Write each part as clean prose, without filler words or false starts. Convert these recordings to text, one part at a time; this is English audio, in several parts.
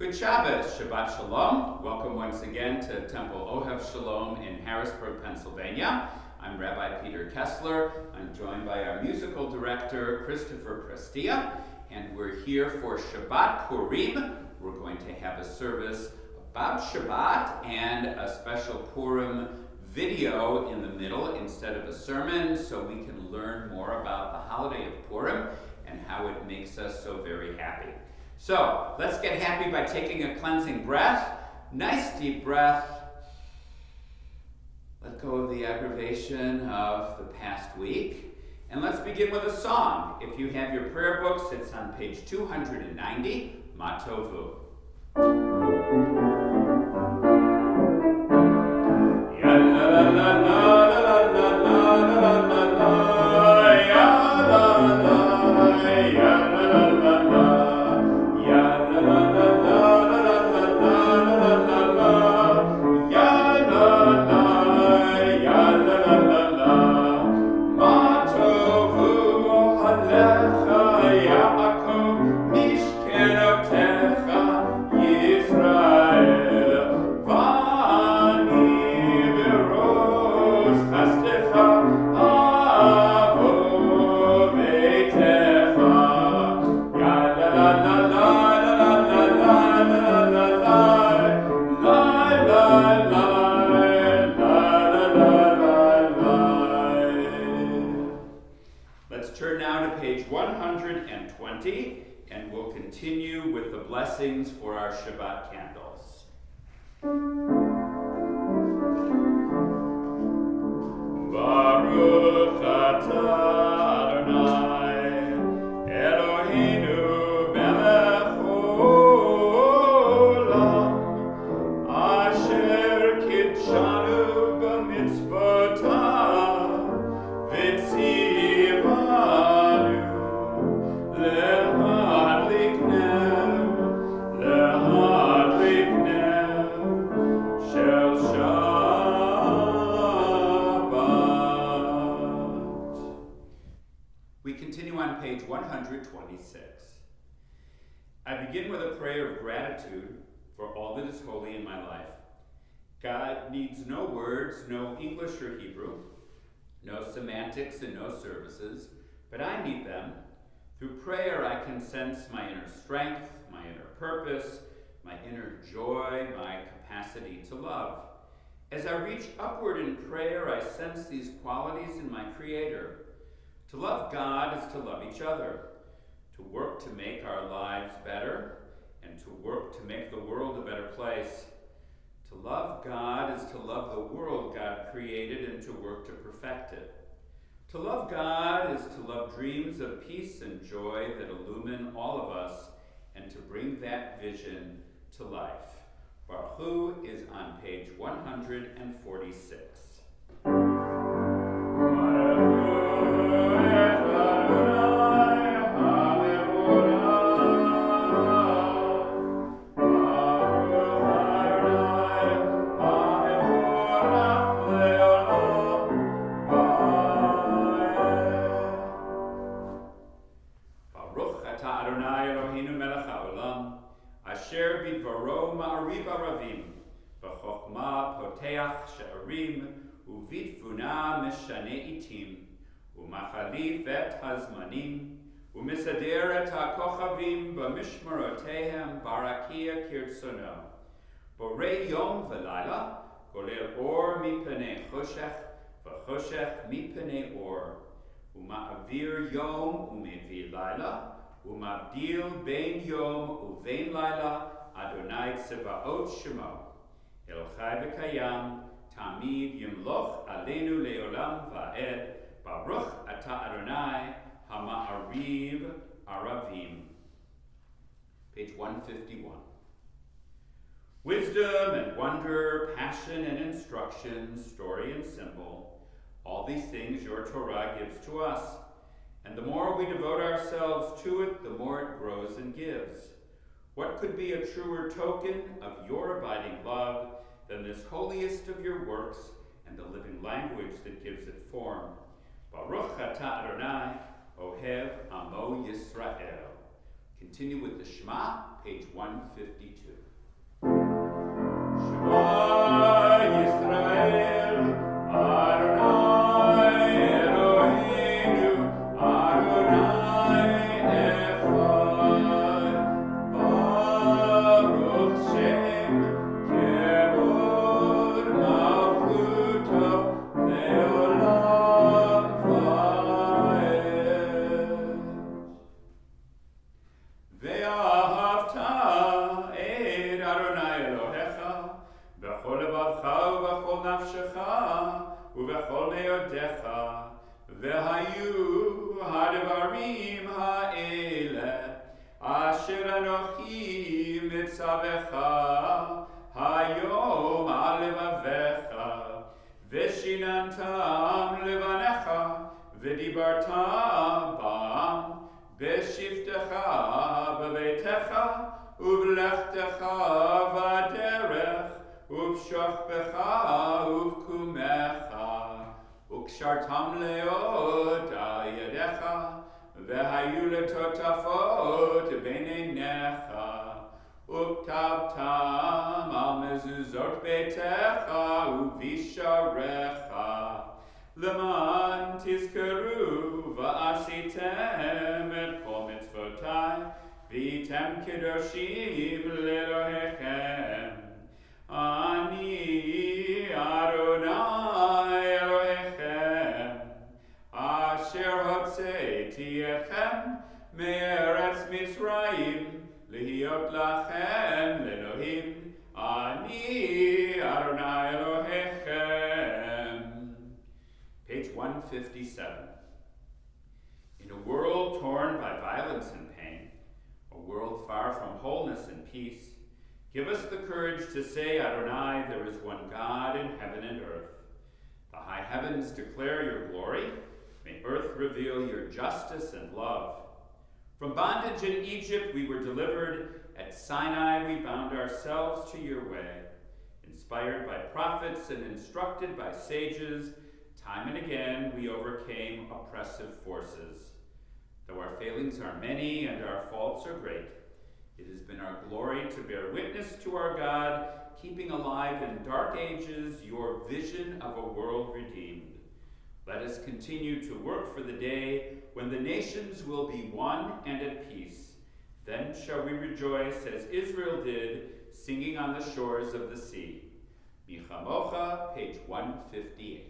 Good Shabbos, Shabbat Shalom. Welcome once again to Temple Ohev Shalom in Harrisburg, Pennsylvania. I'm Rabbi Peter Kessler. I'm joined by our musical director, Christopher Prestia, and we're here for Shabbat Purim. We're going to have a service about Shabbat and a special Purim video in the middle instead of a sermon, so we can learn more about the holiday of Purim and how it makes us so very happy. So, let's get happy by taking a cleansing breath. Nice deep breath. Let go of the aggravation of the past week. And let's begin with a song. If you have your prayer books, it's on page 290, Ma Tovu. Ya la la la la la la la la la la, ya la la, ya la la la la. And we'll continue with the blessings for our Shabbat candles. Baruch atah Adonai Eloheinu melech olam asher kidshanu b'mitzvotav v'tzivanu We continue on page 126. I begin with a prayer of gratitude for all that is holy in my life. God needs no words, no English or Hebrew, no semantics and no services, but I need them. Through prayer, I can sense my inner strength, my inner purpose, my inner joy, my capacity to love. As I reach upward in prayer, I sense these qualities in my Creator. To love God is to love each other, to work to make our lives better, and to work to make the world a better place. To love God is to love the world God created and to work to perfect it. To love God is to love dreams of peace and joy that illumine all of us and to bring that vision to life. Baruch Hu is on page 146. Asher bidvaro ma'ariv aravim, b'chokma poteach she'arim, uvitfuna mishane itim, umachalif et hazmanim, umisader et ha'kochavim b'mishmarotehem barakia kirtsono. Borei yom v'layla, goler or mipnei choshech, v'choshech mipnei or, uma'avir yom umevi layla, Umabdil bein yom uvein laila Adonai tzevaot shemo El chai v'kayam tamid yimloch aleinu leolam va'ed Baruch atah Adonai hama'ariv aravim. Page 151. Wisdom and wonder, passion and instruction, story and symbol, all these things your Torah gives to us. And the more we devote ourselves to it, the more it grows and gives. What could be a truer token of your abiding love than this holiest of your works and the living language that gives it form? Baruch atah Adonai, Ohev Amo Yisrael. Continue with the Shema, page 152. Shema Yisrael, Adonai Eloheinu, Adonai Echad, Baruch Shem, Kevod Malchuto, Leolam Vaed. Ve'ahavta et Adonai Elohecha, b'chol levavcha u'b'chol nafshecha, u'b'chol me'odecha, ve'hayu ha'devarim ha'ele, asher anochi mitzavecha, hayom al levavecha, ve'shinantam levanecha, ve'dibarta bam, Beshiftecha b'beitecha, u'v'lechtecha v'aderech, u'v'shochbecha u'v'kumecha, u'kshartam le'od al yadecha, v'hayu letotafot b'neinecha, u'ktabtam al mezuzot beitecha u'visharecha, Leman tizkeru va'asitem et kol mitzvotai v'item kedoshim le'Elohechem. Ani Adonai Elohechem asher hotzeiti etchem me'eretz Mitzrayim lihiyot lachem le'Elohim. Ani Adonai Elohechem. Page 157. In a world torn by violence and pain, a world far from wholeness and peace, give us the courage to say, Adonai, there is one God in heaven and earth. The high heavens declare your glory. May earth reveal your justice and love. From bondage in Egypt we were delivered. At Sinai we bound ourselves to your way. Inspired by prophets and instructed by sages, time and again we overcame oppressive forces. Though our failings are many and our faults are great, it has been our glory to bear witness to our God, keeping alive in dark ages your vision of a world redeemed. Let us continue to work for the day when the nations will be one and at peace. Then shall we rejoice as Israel did, singing on the shores of the sea. Michamocha, page 158.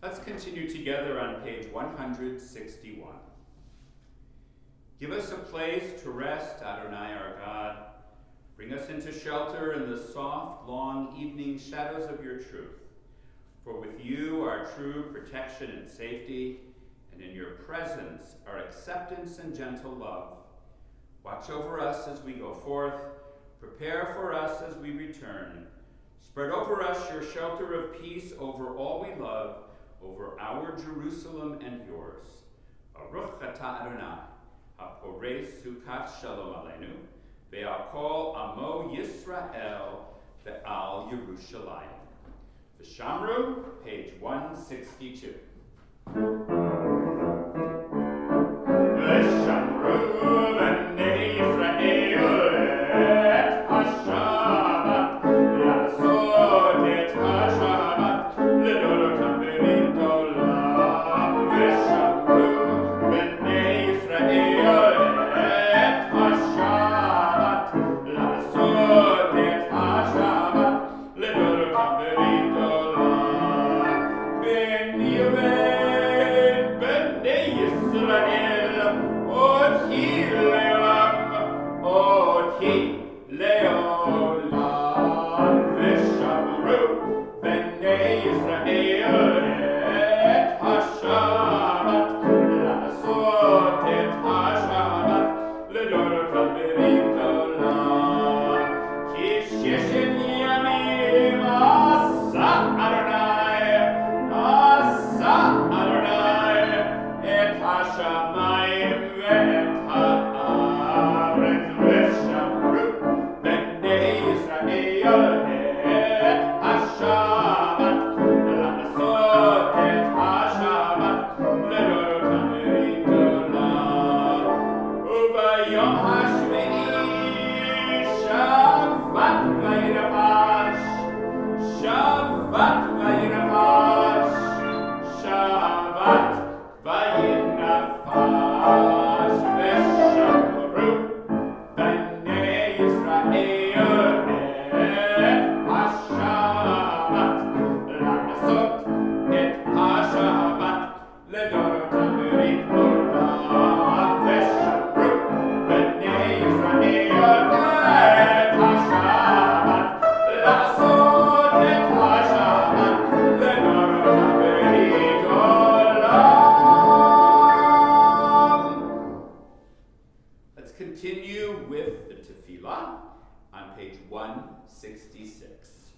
Let's continue together on page 161. Give us a place to rest, Adonai our God. Bring us into shelter in the soft, long evening shadows of your truth. For with you are true protection and safety, and in your presence are acceptance and gentle love. Watch over us as we go forth. Prepare for us as we return. Spread over us your shelter of peace over all we love, over our Jerusalem and yours. Baruch atah Adonai, haporei sukat shalom aleinu, ve'al amo Yisrael ve'al Yerushalayim. V'shamru, page 162. V'shamru b'nei Yisrael לעולם, ושמרו בני ישראל את השבת, לעשות את השבת לדורות ברית עולם. כי ששת ימים עשה אדוני את השמיים ואת הארץ, ושמרו בני ישראל את השבת, לעשות את השבת לדורות ברית עולם. וביום השביעי שבת וירבש, שבת וירבש, שבת וינפש, ושמרו בני ישראל את השבת, לעשות את השבת לדורות ברית עולם. ושמרו בני ישראל את השבת, לעשות את השבת לדורות ברית עולם. Let's continue with the tefillah on page 166.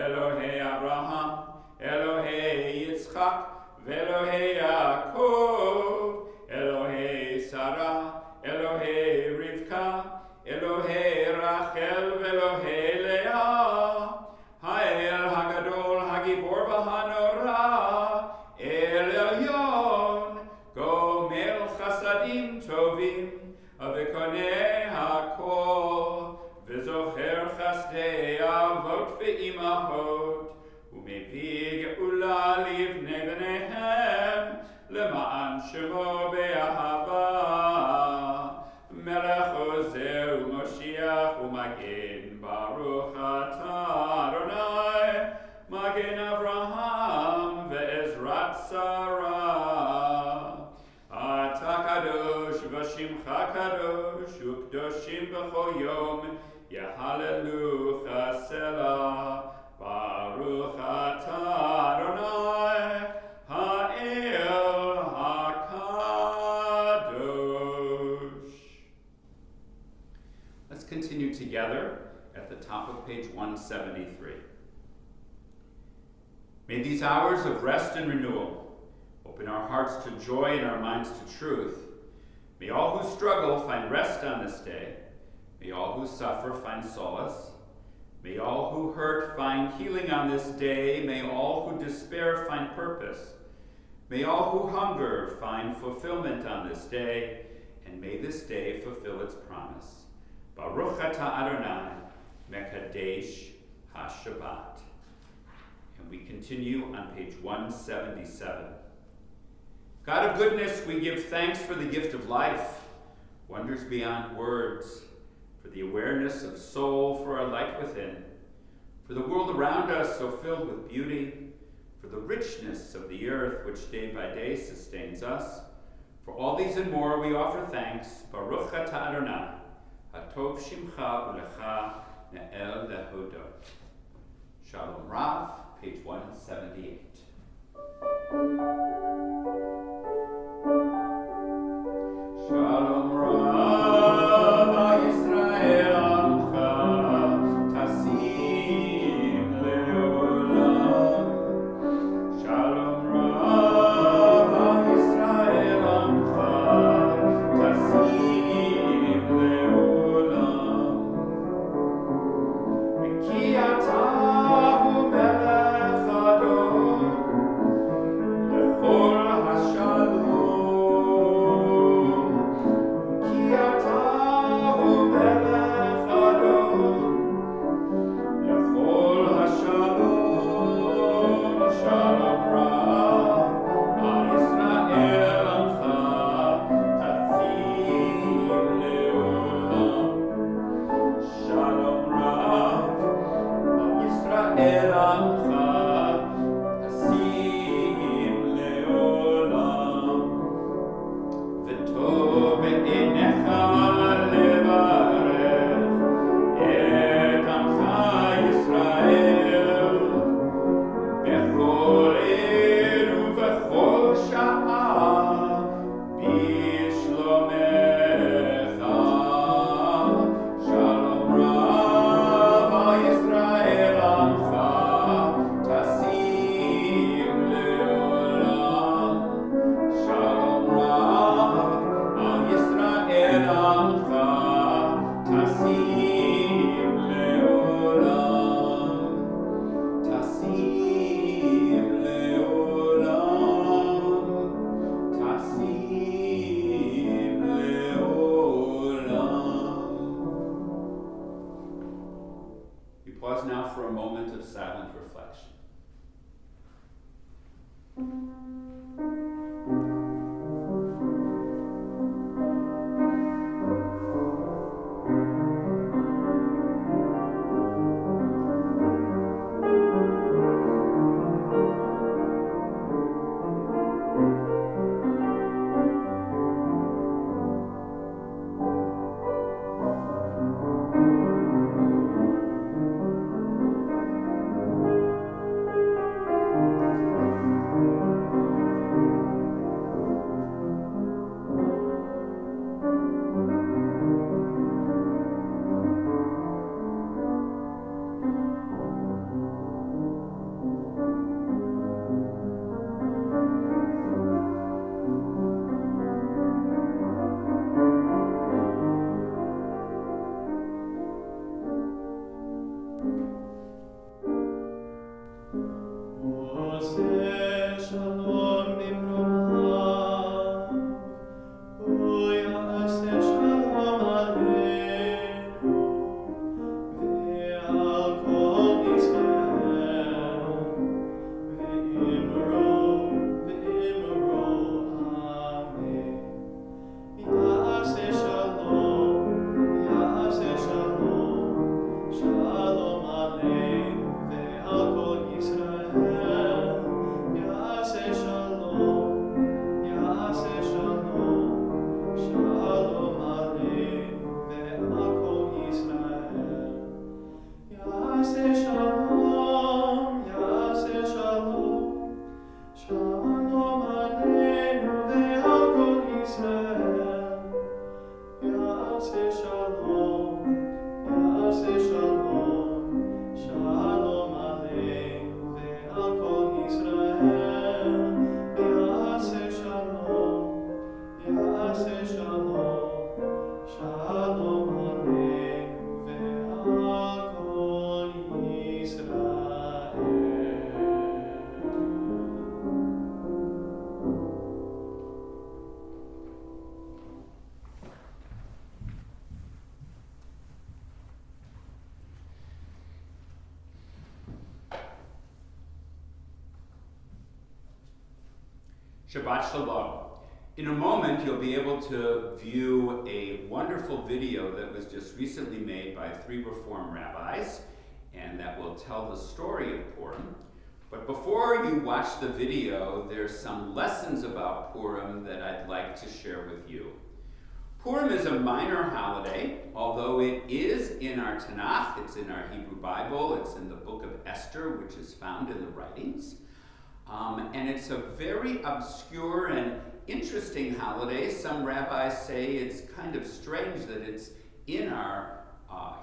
Elohei Abraham, Elohei Yitzchak, Velohei Yaakov, Elohei Sarah, Elohei Rivka, Elohei Rachel, Velohei Leah, Ha'el Hagadol, Hagibor V'Hanora, El Elyon, Gomel Chasadim Tovim, Avekonei Hakol, V'zocher Chasdei Avot Ve'imahot, U'mevii Ge'ula Livnei B'neihem, Lema'an Shemo Be'ahava, Melech Ozer U'Moshiach U'Magen, Baruch Atah Adonai, Magen Avraham Ve'ezrat Sarah. Atah Kadosh V'Shimcha Kadosh, U'Kdoshim B'chol Yom, Yehallelu Selah, Baruch Atah Adonai, Ha'el HaKadosh. Let's continue together at the top of page 173. May these hours of rest and renewal open our hearts to joy and our minds to truth. May all who struggle find rest on this day. May all who suffer find solace. May all who hurt find healing on this day. May all who despair find purpose. May all who hunger find fulfillment on this day. And may this day fulfill its promise. Baruch atah Adonai, Mekadesh HaShabbat. And we continue on page 177. God of goodness, we give thanks for the gift of life, wonders beyond words, for the awareness of soul, for our light within, for the world around us so filled with beauty, for the richness of the earth which day by day sustains us. For all these and more we offer thanks. Baruch atah Adonai, hatov shimcha ulecha ne'el lehodot. Shalom Rav, page 178. Shalom Rav, Yisrael Amcha, Tasim Leolam. Shalom Rav, Yisrael Amcha, Tasim Leolam. Ki atah hu melech Adon, Yisrael Amcha, Tasim Leolam, V'tov Be'enecha Levarech Et Amcha Yisrael, Bechol Eir Uvechol Sha'ah, Bishlomecha, Shalom Rav al Yisrael Amcha, Tasim Leolam, Shalom Rav al Yisrael Amcha, Tasim Leolam, Tasim Leolam, Tasim Leolam. We pause now for a moment of silent reflection. Shabbat Shalom. In a moment, you'll be able to view a wonderful video that was just recently made by 3 Reform rabbis, and that will tell the story of Purim. But before you watch the video, there's some lessons about Purim that I'd like to share with you. Purim is a minor holiday, although it is in our Tanakh, it's in our Hebrew Bible, it's in the book of Esther, which is found in the writings. And it's a very obscure and interesting holiday. Some rabbis say it's kind of strange that it's in our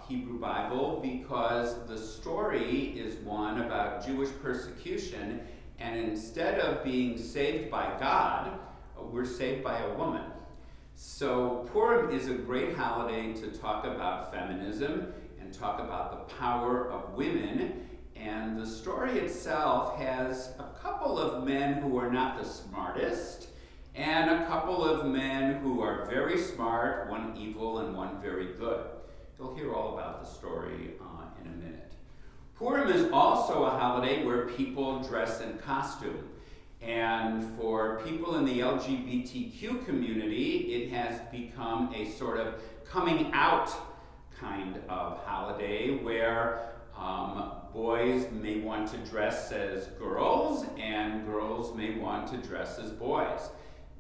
Hebrew Bible because the story is one about Jewish persecution, and instead of being saved by God, we're saved by a woman. So Purim is a great holiday to talk about feminism and talk about the power of women. And the story itself has a couple of men who are not the smartest, and a couple of men who are very smart, one evil and one very good. You'll hear all about the story in a minute. Purim is also a holiday where people dress in costume. And for people in the LGBTQ community, it has become a sort of coming out kind of holiday where Boys may want to dress as girls, and girls may want to dress as boys.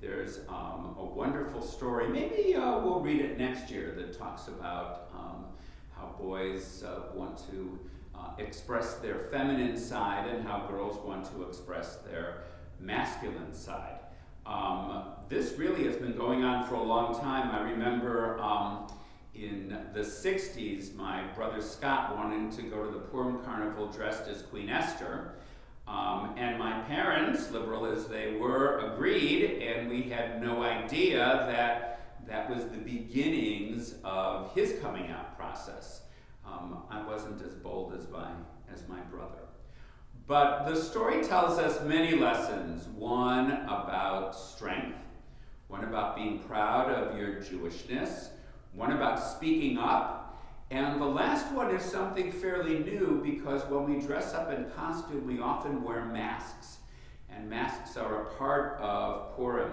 There's a wonderful story, maybe we'll read it next year, that talks about how boys want to express their feminine side and how girls want to express their masculine side. This really has been going on for a long time. I remember in the 60s, my brother Scott wanted to go to the Purim Carnival dressed as Queen Esther. And my parents, liberal as they were, agreed, and we had no idea that that was the beginnings of his coming out process. I wasn't as bold as my brother. But the story tells us many lessons. One about strength, one about being proud of your Jewishness, one about speaking up, and the last one is something fairly new, because when we dress up in costume, we often wear masks. And masks are a part of Purim.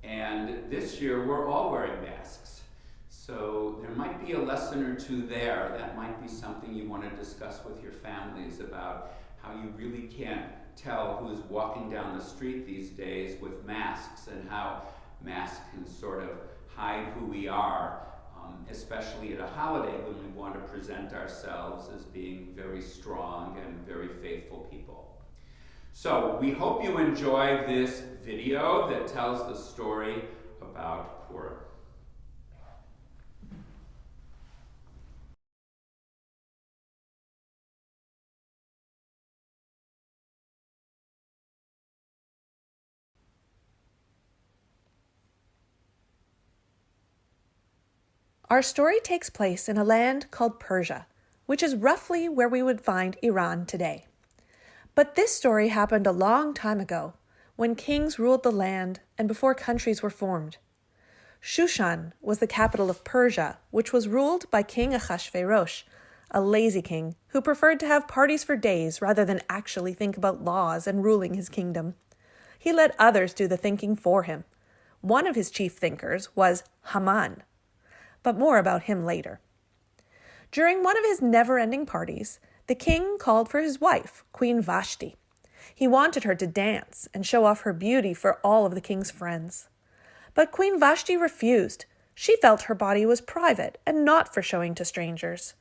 And this year, we're all wearing masks. So there might be a lesson or two there. That might be something you want to discuss with your families, about how you really can't tell who's walking down the street these days with masks, and how masks can sort of hide who we are. Especially at a holiday when we want to present ourselves as being very strong and very faithful people. So we hope you enjoy this video that tells the story about Purim. Our story takes place in a land called Persia, which is roughly where we would find Iran today. But this story happened a long time ago, when kings ruled the land and before countries were formed. Shushan was the capital of Persia, which was ruled by King Ahasuerus, a lazy king who preferred to have parties for days rather than actually think about laws and ruling his kingdom. He let others do the thinking for him. One of his chief thinkers was Haman. But more about him later. During one of his never-ending parties, the king called for his wife, Queen Vashti. He wanted her to dance and show off her beauty for all of the king's friends. But Queen Vashti refused. She felt her body was private and not for showing to strangers.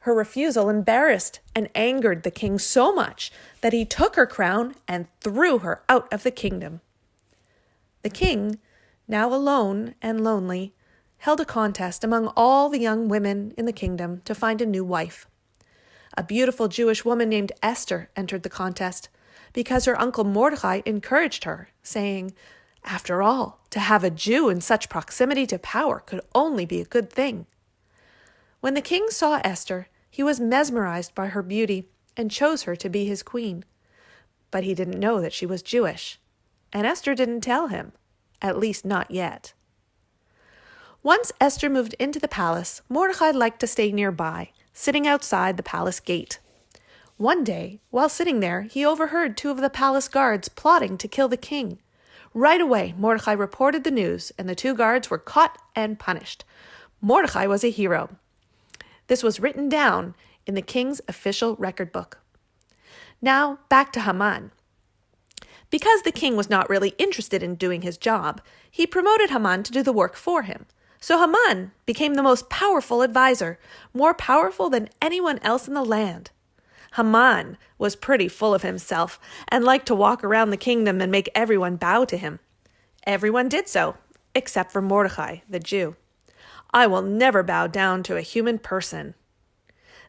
Her refusal embarrassed and angered the king so much that he took her crown and threw her out of the kingdom. The king, now alone and lonely, held a contest among all the young women in the kingdom to find a new wife. A beautiful Jewish woman named Esther entered the contest because her uncle Mordecai encouraged her, saying, "After all, to have a Jew in such proximity to power could only be a good thing." When the king saw Esther, he was mesmerized by her beauty and chose her to be his queen. But he didn't know that she was Jewish, and Esther didn't tell him, at least not yet. Once Esther moved into the palace, Mordecai liked to stay nearby, sitting outside the palace gate. One day, while sitting there, he overheard two of the palace guards plotting to kill the king. Right away, Mordecai reported the news, and the two guards were caught and punished. Mordecai was a hero. This was written down in the king's official record book. Now, back to Haman. Because the king was not really interested in doing his job, he promoted Haman to do the work for him. So Haman became the most powerful advisor, more powerful than anyone else in the land. Haman was pretty full of himself and liked to walk around the kingdom and make everyone bow to him. Everyone did so, except for Mordecai, the Jew. "I will never bow down to a human person."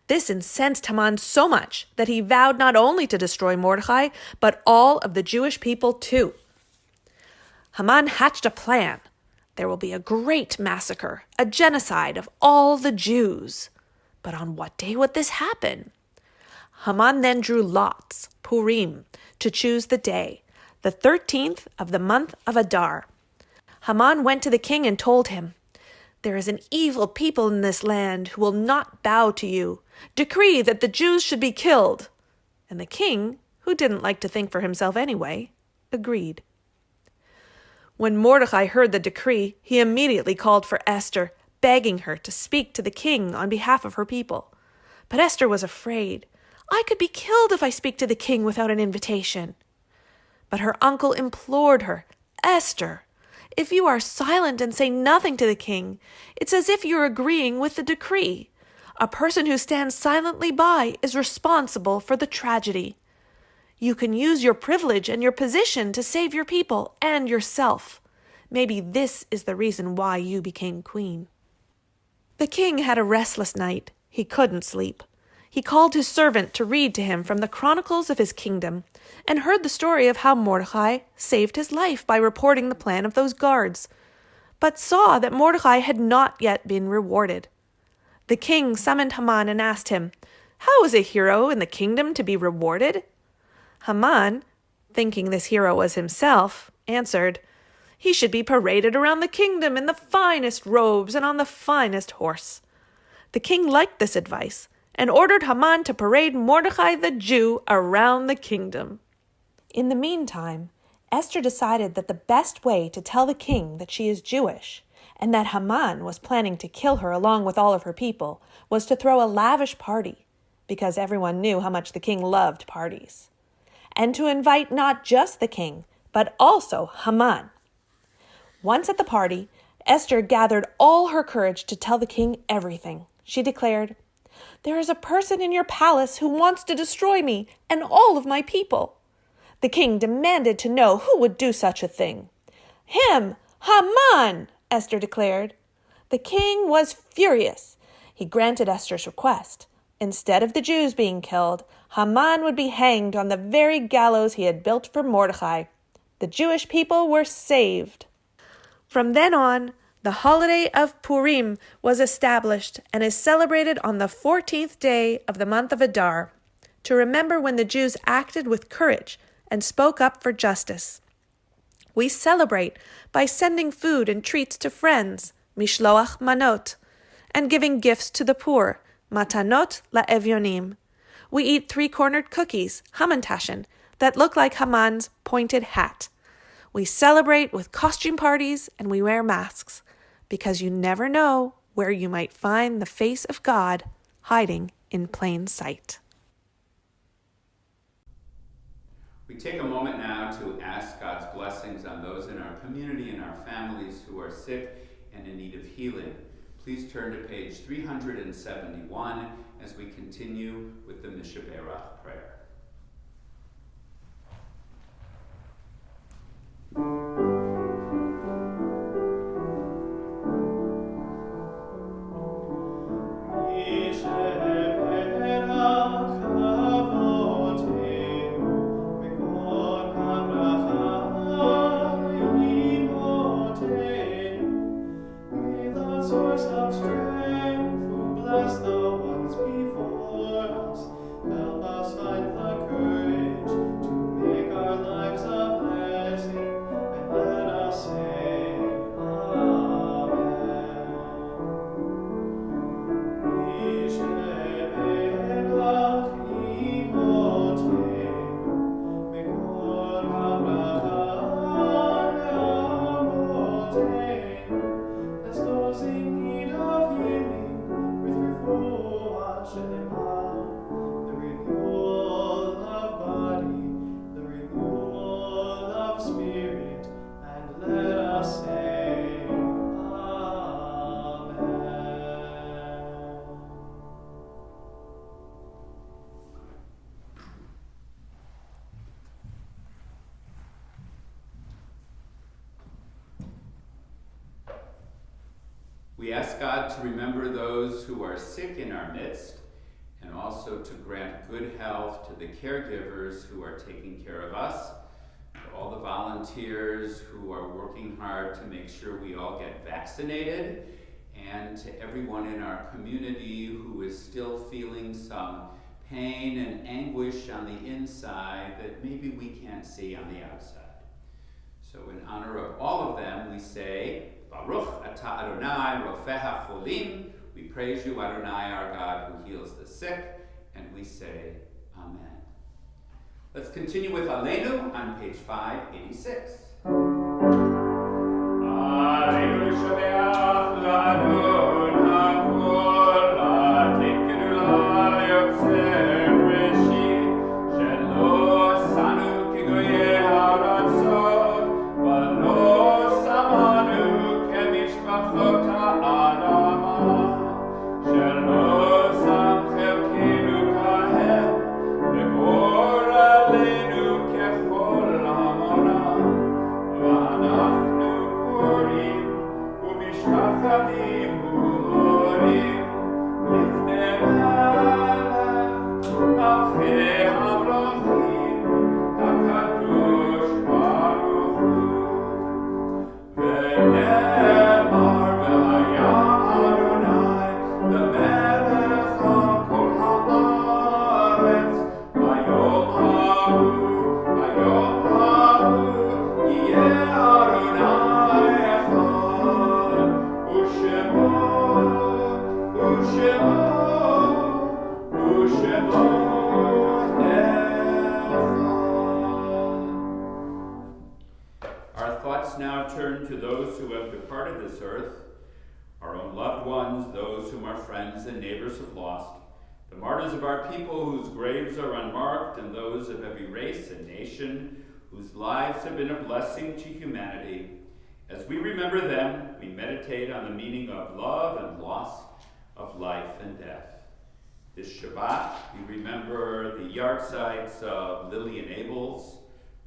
This incensed Haman so much that he vowed not only to destroy Mordecai, but all of the Jewish people too. Haman hatched a plan. There will be a great massacre, a genocide of all the Jews. But on what day would this happen? Haman then drew lots, Purim, to choose the day, the 13th of the month of Adar. Haman went to the king and told him, "There is an evil people in this land who will not bow to you. Decree that the Jews should be killed." And the king, who didn't like to think for himself anyway, agreed. When Mordecai heard the decree, he immediately called for Esther, begging her to speak to the king on behalf of her people. But Esther was afraid. I could be killed if I speak to the king without an invitation." But her uncle implored her, "Esther, if you are silent and say nothing to the king, it's as if you're agreeing with the decree. A person who stands silently by is responsible for the tragedy. You can use your privilege and your position to save your people and yourself. Maybe this is the reason why you became queen." The king had a restless night. He couldn't sleep. He called his servant to read to him from the chronicles of his kingdom, and heard the story of how Mordecai saved his life by reporting the plan of those guards, but saw that Mordecai had not yet been rewarded. The king summoned Haman and asked him, "How is a hero in the kingdom to be rewarded?" Haman, thinking this hero was himself, answered, "He should be paraded around the kingdom in the finest robes and on the finest horse." The king liked this advice and ordered Haman to parade Mordecai the Jew around the kingdom. In the meantime, Esther decided that the best way to tell the king that she is Jewish and that Haman was planning to kill her along with all of her people was to throw a lavish party, because everyone knew how much the king loved parties, and to invite not just the king, but also Haman. Once at the party, Esther gathered all her courage to tell the king everything. She declared, "There is a person in your palace who wants to destroy me and all of my people." The king demanded to know who would do such a thing. "Him, Haman," Esther declared. The king was furious. He granted Esther's request. Instead of the Jews being killed, Haman would be hanged on the very gallows he had built for Mordecai. The Jewish people were saved. From then on, the holiday of Purim was established and is celebrated on the 14th day of the month of Adar, to remember when the Jews acted with courage and spoke up for justice. We celebrate by sending food and treats to friends, mishloach manot, and giving gifts to the poor, matanot la'evyonim. We eat three-cornered cookies, hamantaschen, that look like Haman's pointed hat. We celebrate with costume parties and we wear masks, because you never know where you might find the face of God hiding in plain sight. We take a moment now to ask God's blessings on those in our community and our families who are sick and in need of healing. Please turn to page 371 as we continue with the Mishaberach prayer. We ask God to remember those who are sick in our midst, and also to grant good health to the caregivers who are taking care of us, to all the volunteers who are working hard to make sure we all get vaccinated, and to everyone in our community who is still feeling some pain and anguish on the inside that maybe we can't see on the outside. So in honor of all of them, we say, Baruch atah Adonai rofeh hacholim. We praise you, Adonai, our God, who heals the sick, and we say, Amen. Let's continue with Aleinu on page 586. Aleinu shabeach la'adon ha'kol ha'tiknu la'yotzer Our thoughts now turn to those who have departed this earth, our own loved ones, those whom our friends and neighbors have lost, the martyrs of our people whose graves are unmarked, and those of every race and nation whose lives have been a blessing to humanity. As we remember them, we meditate on the meaning of love and loss, of life and death. This Shabbat, we remember the yahrzeits of Lillian Abels,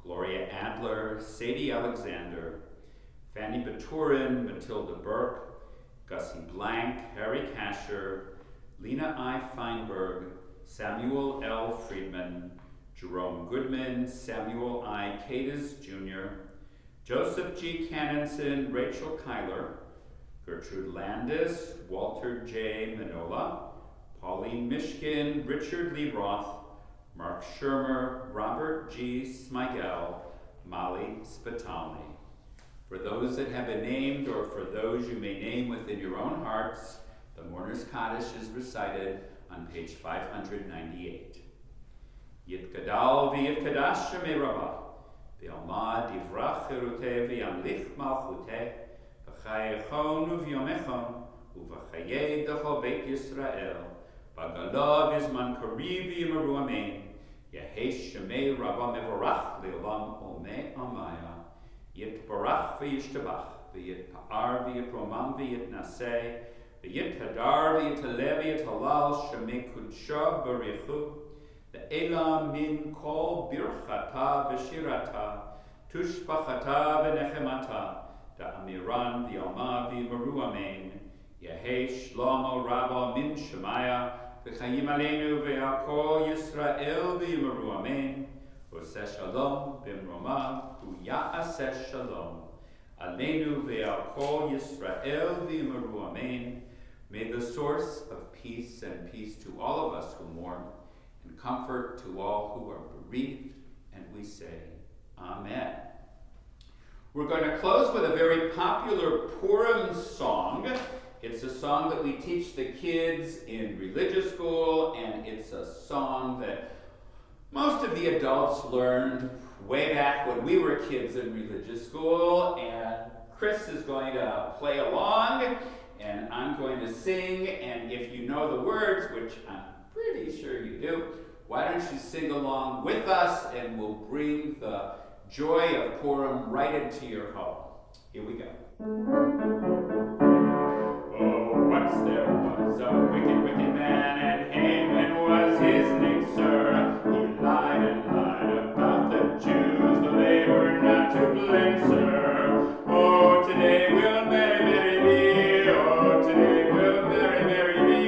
Gloria Adler, Sadie Alexander, Fanny Baturin, Matilda Burke, Gussie Blank, Harry Kasher, Lena I. Feinberg, Samuel L. Friedman, Jerome Goodman, Samuel I. Cadiz Jr., Joseph G. Cannonson, Rachel Kyler, Gertrude Landis, Walter J. Manola, Pauline Mishkin, Richard Lee Roth, Mark Shermer, Robert G. Smigel, Molly Spitalny. For those that have been named, or for those you may name within your own hearts, the Mourner's Kaddish is recited on page 598. Yitgadal v'yitkadash shemei Rabbah, v'yalma divrach cheruteh v'yamlich malchuteh, v'chayechon u'v'yomechon, u'v'chayei d'chol beit Yisrael, v'galav izman kariv v'yimaru amen, yehesh shemei Rabbah mevorach le'olam omei amaya, yitbarach v'yishtabach, v'yitpa'ar v'yipromam v'yitnaseh, v'yithadar v'yitalev v'yitalal shemei kudsha barichu, Ve'ela min kol birchata v'shirata, tushbachata v'nechemata, da'amiran v'yalma v'yimaru amen, Yehei shlomo rabba min shemaya, v'chayim aleinu v'yakol Yisrael v'yimaru amen, v'oseh shalom b'mromav v'ya'aseh shalom, aleinu v'yakol Yisrael v'yimaru amen. May the source of peace and peace to all of us who mourn, and comfort to all who are bereaved, and we say, Amen. We're going to close with a very popular Purim song. It's a song that we teach the kids in religious school, and it's a song that most of the adults learned way back when we were kids in religious school, and Chris is going to play along, and I'm going to sing, and if you know the words, which I'm pretty sure you do, why don't you sing along with us, and we'll bring the joy of Purim right into your home. Here we go. Oh, once there was a wicked, wicked man, and Haman was his name, sir. He lied and lied about the Jews, though they were not to blame, sir. Oh, today we'll marry, marry me. Oh, today we'll marry, marry me.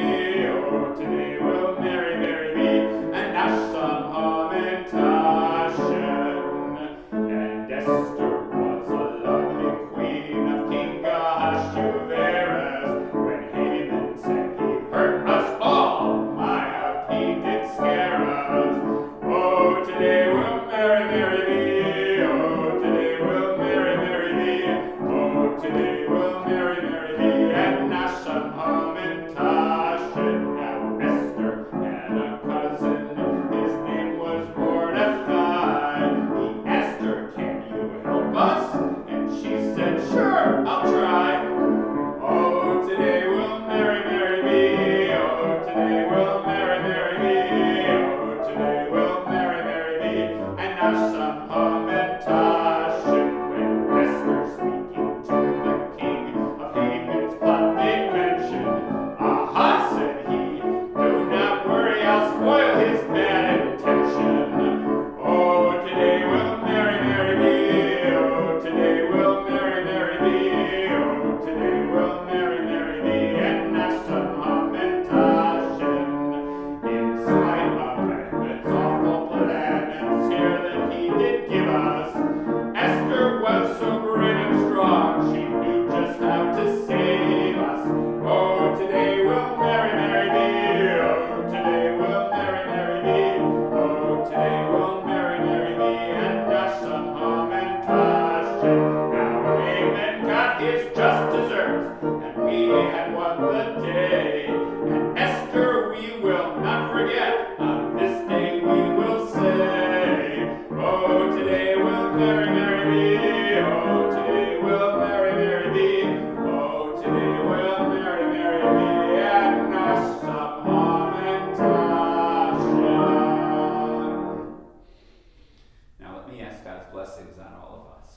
Oh, today we'll marry, marry me. And Nasham Hamantashen. And Esther was a lovely queen of King Ahasuerus. When Haman said he hurt us all, my, how he did scare us. Oh, today we'll marry, marry me. Oh, today we'll marry, marry me. Oh, today we'll marry, marry me. And Nasham Hamantashen. Now Esther had a cousin, his name was Mordecai. He asked her, can you help us? And she said, sure, I'll try. Oh, today we'll marry, marry me. Oh, today we'll marry, marry me. Oh, today we'll marry, marry me. And now some Hamantashen. When Esther speaking to the king of Haman's plot made mention, aha, said he, do not worry, I'll spoil his bad intention. Oh, today we'll marry, marry me. Oh, today we'll marry, marry me. Oh, today we'll marry, marry me. And Nasham Hamantashen. In spite of today we'll merry, merry be and dash some hum and touch it. Now Haman got his just desserts, and we had won the day. And Esther we will not forget, on this day we will say, oh, today we'll merry, merry be, oh, today we'll merry, merry be, oh, today we'll merry, merry be, and dash some hum and touch it. Now let me ask God's blessings on all of us.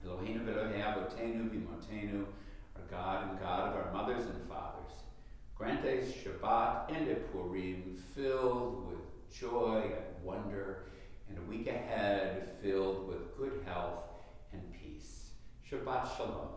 Eloheinu v'Elohei avotenu v'imotenu, our God and God of our mothers and fathers, grant a Shabbat and a Purim filled with joy and wonder, and a week ahead filled with good health and peace. Shabbat Shalom.